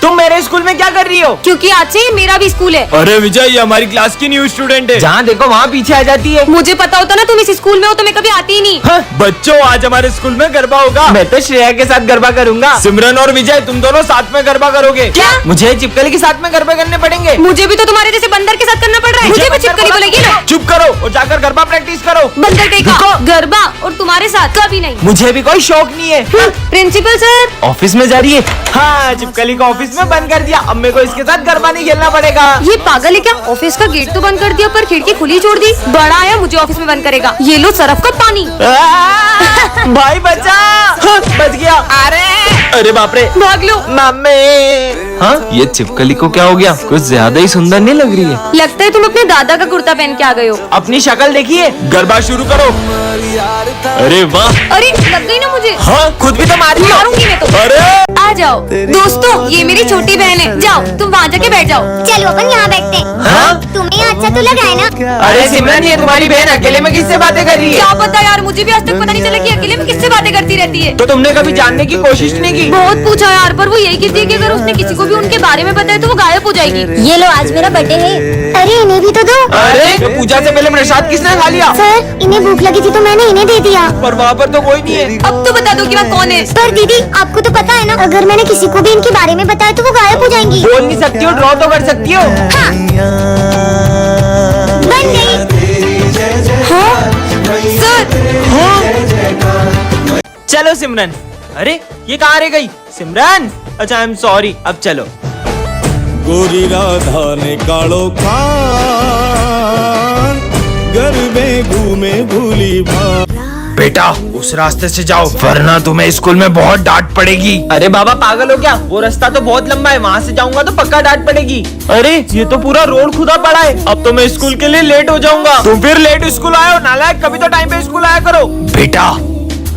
तुम मेरे स्कूल में क्या कर रही हो? क्योंकि आज से ये मेरा भी स्कूल है। अरे विजय, ये हमारी क्लास की न्यू स्टूडेंट है। जहाँ देखो वहाँ पीछे आ जाती है। मुझे पता होता ना तुम इस स्कूल में हो तो मैं कभी आती ही नहीं। हाँ, बच्चों, आज हमारे स्कूल में गरबा होगा। मैं तो श्रेया के साथ गरबा करूंगा। सिमरन और विजय, तुम दोनों साथ में गरबा करोगे। क्या? मुझे चिपकली के साथ में गरबे करने पड़ेंगे। मुझे भी तो तुम्हारे जैसे बंदर के साथ करना पड़ रहा है। मुझे भी चिपकली बोलेगी ना। चुप करो और जाकर गरबा प्रैक्टिस करो। बंदर कहीं का गरबा और तुम्हारे साथ कभी नहीं। मुझे भी कोई शौक नहीं है। Principal sir. ऑफिस में जा रही है। हाँ, चिपकली को ऑफिस में बंद कर दिया। अब मेरे को इसके साथ गरबा नहीं खेलना पड़ेगा। ये पागल है क्या? ऑफिस का गेट तो बंद कर दिया पर खिड़की खुली छोड़ दी। बड़ा आया मुझे ऑफिस में बंद करेगा। ये लो सरफ का पानी। भाई बचा। हाँ, बच गया। अरे बाप रे, भाग लो। मम्मी। हाँ, ये चिपकली को क्या हो गया? कुछ ज्यादा ही सुंदर नहीं लग रही है। लगता है तुम अपने दादा का कुर्ता पहन के आ गए हो। अपनी शक्ल देखिए। गरबा शुरू करो। अरे वाह। अरे लग गई ना मुझे। हाँ, खुद भी तो मार रही हो। मारूंगी मैं तो। अरे आ जाओ दोस्तों, ये मेरी छोटी बहन है। जाओ तुम वहाँ जाके बैठ जाओ। चलो अपन यहाँ बैठते हैं। हाँ? तुम्हें यहाँ अच्छा तो लगा है ना? अरे सिमरन, ये तुम्हारी बहन अकेले में किससे बातें कर रही है? क्या पता यार, मुझे भी आज तक पता नहीं चला कि अकेले में किससे बातें करती रहती है। तो तुमने कभी जानने की कोशिश नहीं की? बहुत पूछा यार, पर वो यही कहती है कि अगर उसने किसी को भी उनके बारे में बताया तो वो गायब हो जाएगी। ये लो, आज मेरा बर्थडे है। अरे इन्हें भी तो दो। अरे तो पूजा से पहले प्रसाद किसने खा लिया? सर, इन्हें भूख लगी थी तो मैंने इन्हें दे दिया। पर वहाँ पर तो कोई नहीं है। अब तो बता दो कि वह कौन है। पर दीदी, आपको तो पता है ना, अगर मैंने किसी को भी इनके बारे में बताया तो वो गायब हो जाएंगी। बोल नहीं सकती हो, ड्रॉ तो कर सकती हो। हाँ। बन गई। सर चलो सिमरन। अरे ये कहाँ रह गई? सिमरन, अच्छा आई एम सॉरी, अब चलो। गोरी राधा ने कालो खान गरबे घूमे भूली भान। बेटा, उस रास्ते से जाओ वरना तुम्हें स्कूल में बहुत डांट पड़ेगी। अरे बाबा, पागल हो क्या? वो रास्ता तो बहुत लंबा है, वहाँ से जाऊंगा तो पक्का डांट पड़ेगी। अरे ये तो पूरा रोड खुदा पड़ा है। अब तो मैं स्कूल के लिए लेट हो जाऊंगा। तुम फिर लेट स्कूल आए हो नालायक, कभी तो टाइम पे स्कूल आया करो। बेटा,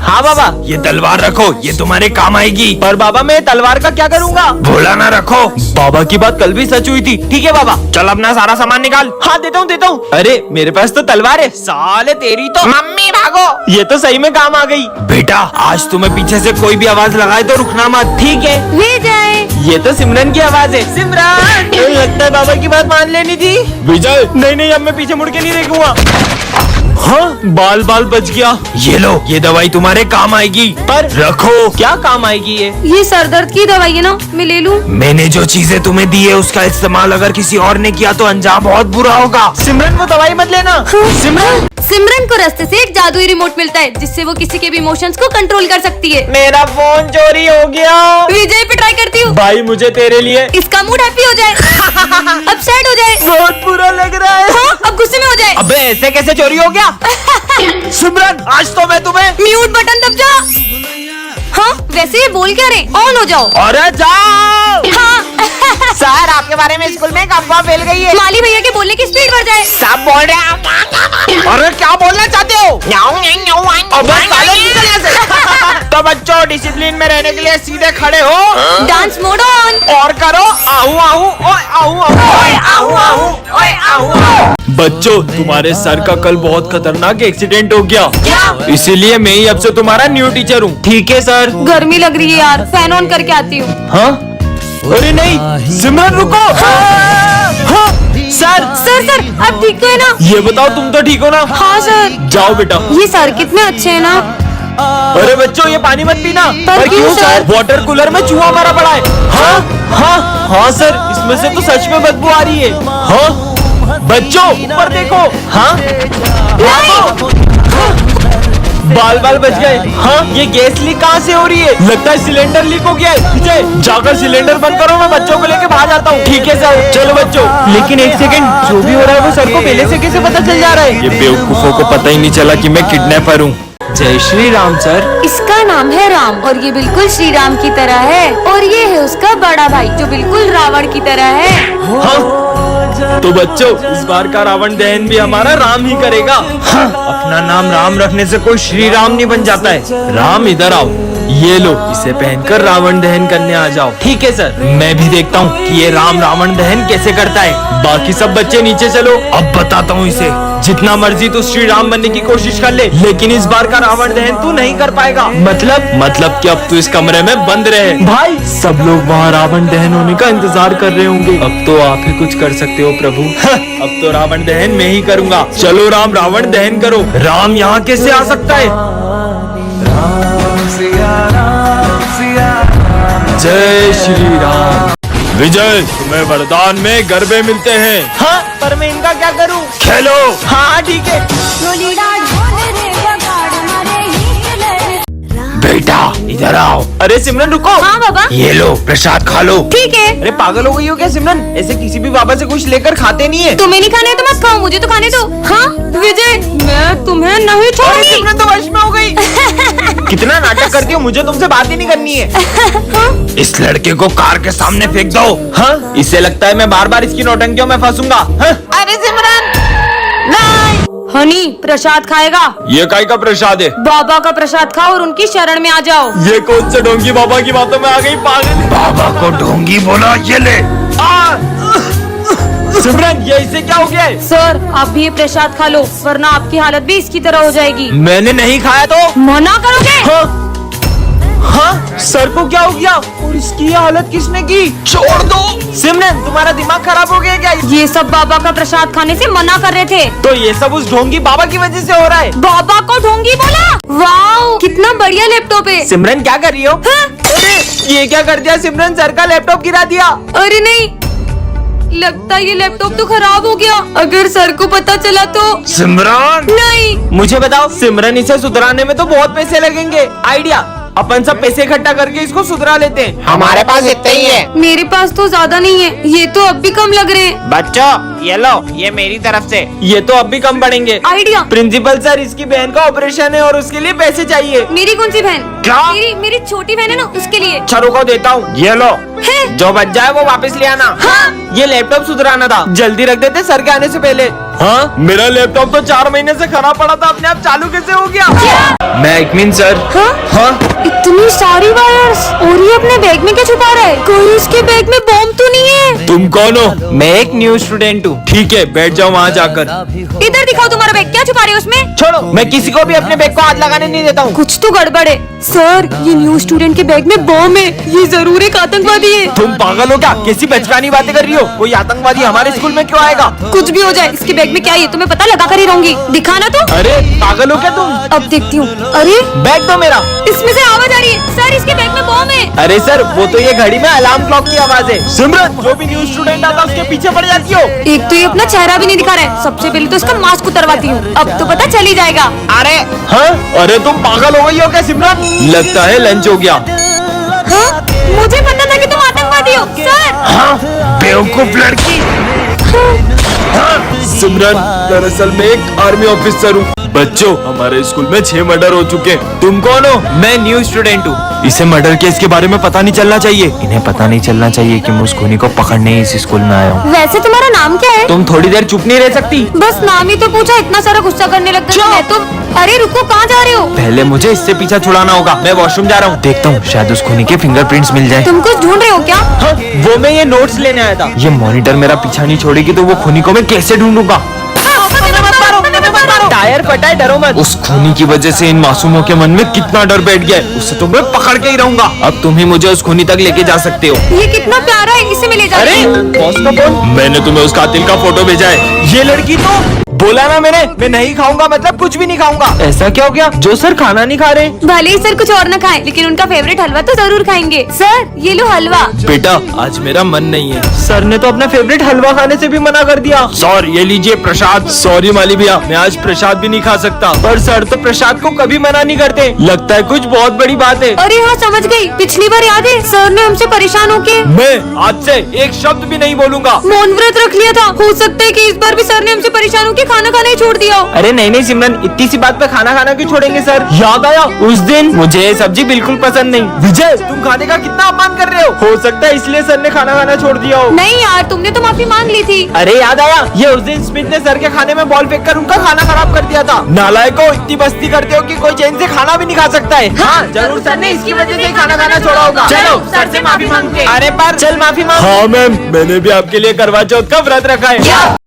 हाँ बाबा। ये तलवार रखो, ये तुम्हारे काम आएगी। पर बाबा, मैं तलवार का क्या करूँगा? भोला ना रखो। बाबा की बात कल भी सच हुई थी। ठीक है बाबा, चल अपना सारा सामान निकाल। हाँ देता हूँ। अरे मेरे पास तो तलवार है। साले तेरी तो। मम्मी भागो, ये तो सही में काम आ गई। बेटा, आज तुम्हें पीछे से कोई भी आवाज लगाए तो रुकना मत। ठीक है। ले जाए। ये तो सिमरन की आवाज है। सिमरन, लगता है बाबा की बात मान लेनी थी। विजय, नहीं, अब मैं पीछे मुड़ के नहीं देखूंगा। हाँ, बाल बच गया। ये लो, ये दवाई तुम्हारे काम आएगी। पर रखो। क्या काम आएगी ये? ये सर दर्द की दवाई है ना, मैं ले लूं? मैंने जो चीजें तुम्हें दी है उसका इस्तेमाल अगर किसी और ने किया तो अंजाम बहुत बुरा होगा। सिमरन, वो दवाई मत लेना। सिमरन को रास्ते से एक जादुई रिमोट मिलता है जिससे वो किसी के भी इमोशंस को कंट्रोल कर सकती है। मेरा फोन चोरी हो गया। विजय पे ट्राई करती हूँ। भाई, मुझे तेरे लिए। इसका मूड हैप्पी हो जाए, अब सैड हो जाए, बहुत बुरा लग रहा है। हाँ, अब गुस्से में हो जाए। अबे ऐसे कैसे चोरी हो गया? सिमरन, आज तो मैं तुम्हें। म्यूट बटन दब जा। हाँ, वैसे ये बोल क्या रहे? ऑन हो जाओ। अरे जाओ। हाँ। सर, आपके बारे में स्कूल में एक अफवाह फैल गई है। माली भैया के बोलने की स्पीड बढ़ जाए। सब बोल रहे हैं। अरे क्या बोलना चाहते हो? अबे साले, निकल यहाँ से। तो बच्चों, डिसिप्लिन में रहने के लिए सीधे खड़े हो। Dance mode on. और करो आहू आहू, ओए आहू आहू, ओए आहू आहू, ओए आहू आहू। बच्चों, तुम्हारे सर का कल बहुत खतरनाक एक्सीडेंट हो गया। क्या? इसीलिए मैं ही अब से तुम्हारा न्यू टीचर हूँ। ठीक है सर। गर्मी लग रही है यार, फैन ऑन करके आती हूँ। हाँ? अरे नहीं, सिमरन रुको। हाँ, सर। सर आप ठीक तो है ना? ये बताओ, तुम तो ठीक हो ना? हाँ सर। जाओ बेटा। ये सर कितने अच्छे हैं ना। अरे बच्चों, ये पानी मत पीना। पर क्यों सर? वाटर कूलर में चूहा मारा पड़ा है। हाँ सर, इसमें से तो सच में बदबू आ रही है। हाँ बच्चों, ऊपर देखो। हाँ, बाल बच गए। हाँ, ये गैस लीक कहाँ से हो रही है? लगता है सिलेंडर लीक हो गया है। विजय, जाकर सिलेंडर बंद करो, मैं बच्चों को लेके बाहर जाता हूँ। ठीक है सर। चलो बच्चों। लेकिन एक सेकंड, जो भी हो रहा है वो सर को पहले से कैसे पता चल जा रहा है? ये बेवकूफों को पता ही नहीं चला कि मैं किडनैपर हूँ। जय श्री राम सर। इसका नाम है राम और ये बिल्कुल श्री राम की तरह है। और ये है उसका बड़ा भाई जो बिल्कुल रावण की तरह है। हाँ? तो बच्चों, इस बार का रावण दहन भी हमारा राम ही करेगा। अपना नाम राम रखने से कोई श्री राम नहीं बन जाता है। राम, इधर आओ। ये लो, इसे पहनकर रावण दहन करने आ जाओ। ठीक है सर। मैं भी देखता हूँ कि ये राम रावण दहन कैसे करता है। बाकी सब बच्चे नीचे चलो। अब बताता हूँ इसे। जितना मर्जी तू श्री राम बनने की कोशिश कर ले, लेकिन इस बार का रावण दहन तू नहीं कर पाएगा। मतलब कि अब तू इस कमरे में बंद रहे। भाई, सब लोग वहाँ रावण दहन होने का इंतजार कर रहे होंगे। अब तो आप ही कुछ कर सकते हो प्रभु। अब तो रावण दहन मैं ही करूँगा। चलो राम, रावण दहन करो। राम यहाँ कैसे आ सकता है? जय श्री राम। विजय, तुम्हें वरदान में गरबे मिलते हैं। हाँ, पर मैं इनका क्या करूँ? खेलो। हाँ ठीक है। बेटा इधर आओ। अरे सिमरन रुको। हाँ बाबा। ये लो, प्रसाद खा लो। ठीक है। अरे पागल हो गई हो क्या सिमरन? ऐसे किसी भी बाबा से कुछ लेकर खाते नहीं है। तुम्हें नहीं खाना है तो मत खाओ, मुझे तो खाने दो। हाँ विजय, मैं तुम्हें नहीं अरे छोड़ूंगी। सिमरन तो वश में हो गई। कितना नाटक करती हो, मुझे तुमसे बात ही नहीं करनी है। इस लड़के को कार के सामने फेंक दो। हाँ, इससे लगता है मैं बार बार इसकी नौटंकियों में फंसूंगा। हाँ? अरे सिमरन नहीं। हनी प्रसाद खाएगा। ये काय का प्रसाद है? बाबा का प्रसाद खाओ और उनकी शरण में आ जाओ। ये कौन से ढोंगी बाबा की बातों में आ गई पागल। बाबा को ढोंगी बोला, ये ले। सिमरन, ये इससे क्या हो गया है? सर आप भी ये प्रसाद खा लो, वरना आपकी हालत भी इसकी तरह हो जाएगी। मैंने नहीं खाया तो? मना करोगे? हाँ? हाँ? सर को क्या हो गया? और इसकी हालत किसने की? छोड़ दो। सिमरन, तुम्हारा दिमाग खराब हो गया क्या? ये सब बाबा का प्रसाद खाने से मना कर रहे थे। तो ये सब उस ढोंगी बाबा की वजह से हो रहा है। बाबा को ढोंगी बोला? वाओ, कितना बढ़िया लैपटॉप है। सिमरन क्या कर रही हो? हाँ? अरे ये क्या कर दिया सिमरन? सर का लैपटॉप गिरा दिया। अरे नहीं, लगता है ये लैपटॉप तो खराब हो गया। अगर सर को पता चला तो? सिमरन, नहीं। मुझे बताओ सिमरन, इसे सुधराने में तो बहुत पैसे लगेंगे। आइडिया, अपन सब पैसे इकट्ठा करके इसको सुधरा लेते हैं। हमारे पास इतने ही है। मेरे पास तो ज्यादा नहीं है, ये तो अब भी कम लग रहे हैं। बच्चों ये लो, ये मेरी तरफ से। ये तो अब भी कम पड़ेंगे। आइडिया। प्रिंसिपल सर, इसकी बहन का ऑपरेशन है और उसके लिए पैसे चाहिए। मेरी कौन सी बहन? क्या? मेरी छोटी बहन है ना, उसके लिए। छरों को देता हूँ। ये लो, है? जो बच जाए वो वापस ले आना। हाँ। ये लैपटॉप सुधराना था, जल्दी रख देते सर के आने से पहले। हाँ, मेरा लैपटॉप तो 4 महीने से खराब पड़ा था, अपने आप चालू कैसे हो गया? मैं एकमिन सर। हाँ? हाँ? इतनी सारी वायर्स, और ये अपने बैग में क्या छुपा रहा है? कोई इसके बैग में बॉम्ब तो नहीं है? तुम कौन हो? मैं एक न्यू स्टूडेंट हूँ। ठीक है, बैठ जाओ वहाँ जाकर। इधर दिखाओ तुम्हारा बैग, क्या छुपा रहे हो उसमें? छोड़ो, मैं किसी को भी अपने बैग को हाथ लगाने नहीं देता हूँ। कुछ तो गड़बड़ है। सर, ये न्यू स्टूडेंट के बैग में बॉम्ब है, ये जरूर एक आतंकवादी है। तुम पागल हो क्या? कैसी बचकानी बातें कर रही हो? कोई आतंकवादी हमारे स्कूल में क्यों आएगा? कुछ भी हो जाए, इसके बैग में क्या है तुम्हें पता लगा कर ही रहूंगी। दिखाना तो। अरे पागल हो क्या तुम? अब देखती हूँ। अरे बैग दो मेरा। इसमें से आवाज आ रही है। सर, इसके बैग में बॉम्ब है। अरे सर, वो तो ये घड़ी में अलार्म क्लॉक की आवाज है। सिमरन, जो भी न्यू स्टूडेंट आता उसके पीछे पड़ जाती हो। एक तो ये अपना चेहरा भी नहीं दिखा रहा है। सबसे पहले तो इसका मास्क उतरवाती हूँ, अब तो पता चल ही जाएगा। अरे हाँ? अरे तुम पागल हो गई हो क्या सिमरन? लगता है लंच हो गया। हाँ? मुझे पता था कि तुम आतंकवादी हो। सर। हाँ, बेवकूफ लड़की। सिमरन, दरअसल मैं एक आर्मी ऑफिसर हूँ। बच्चों, हमारे स्कूल में 6 मर्डर हो चुके हैं। तुम कौन हो? मैं न्यू स्टूडेंट हूँ। इसे मर्डर केस के बारे में पता नहीं चलना चाहिए। इन्हें पता नहीं चलना चाहिए कि मैं उस खूनी को पकड़ने ही इस स्कूल में आया हूँ। वैसे तुम्हारा नाम क्या है? तुम थोड़ी देर चुप नहीं रह सकती? बस नाम ही तो पूछा, इतना सारा गुस्सा करने लगता है। मैं तो। अरे रुको, कहाँ जा रहे हो? पहले मुझे इससे पीछा छुड़ाना होगा। मैं वॉशरूम जा रहा हूँ, देखता हूँ शायद उस खूनी के फिंगरप्रिंट्स मिल जाए। तुम कुछ ढूंढ रहे हो क्या? हाँ, वो मैं ये नोट्स लेने आया था। ये मॉनिटर मेरा पीछा नहीं छोड़ेगी तो वो खूनी को मैं कैसे ढूंढूंगा? टायर फटा है, डरो मत। उस खूनी की वजह से इन मासूमों के मन में कितना डर बैठ गया है, उससे तो मैं पकड़ के ही रहूंगा। अब तुम ही मुझे उस खूनी तक लेके जा सकते हो। ये कितना प्यारा है, इसे मैं ले अरे जाऊंगी। बॉस का फोन। मैंने तुम्हें उस कातिल का फोटो भेजा है। ये लड़की तो बोला ना मैंने, मैं नहीं खाऊंगा मतलब कुछ भी नहीं खाऊंगा। ऐसा क्या हो गया? जो सर खाना नहीं खा रहे? भले ही सर कुछ और न खाएं, लेकिन उनका फेवरेट हलवा तो जरूर खाएंगे। सर, ये लो हलवा। बेटा, आज मेरा मन नहीं है। सर ने तो अपना फेवरेट हलवा खाने से भी मना कर दिया। सर, ये लीजिए प्रसाद। सॉरी माली भैया, मैं आज प्रसाद भी नहीं खा सकता। पर सर तो प्रसाद को कभी मना नहीं करते। लगता है कुछ बहुत बड़ी बात है। अरे हाँ, समझ गई। पिछली बार याद है, सर ने हमसे परेशान होके। मैं आज से एक शब्द भी नहीं बोलूंगा। मौन व्रत रख लिया था, हो सकता है कि इस बार भी सर ने हमसे परेशान होकर खाना खाना ही छोड़ दिया हो। अरे नहीं नहीं सिमरन, इतनी सी बात पे खाना खाना क्यों छोड़ेंगे सर? याद आया उस दिन मुझे ये सब्जी बिल्कुल पसंद नहीं। विजय तुम खाने का कितना अपमान कर रहे हो सकता है इसलिए सर ने खाना खाना छोड़ दिया हो। नहीं यार, तुमने तो माफी मांग ली थी। अरे याद आया, ये उस दिन स्मिथ ने सर के खाने में बॉल फेंक कर उनका खाना खराब कर दिया था। नालायकों, इतनी मस्ती करते हो कि कोई चैन से खाना भी नहीं खा सकता है। हाँ जरूर सर ने इसकी वजह से खाना खाना छोड़ा होगा। चलो सर से माफी मांगते। अरे पर चल माफी मांग। हाँ मैम, मैंने भी आपके लिए करवा चौथ का व्रत रखा है।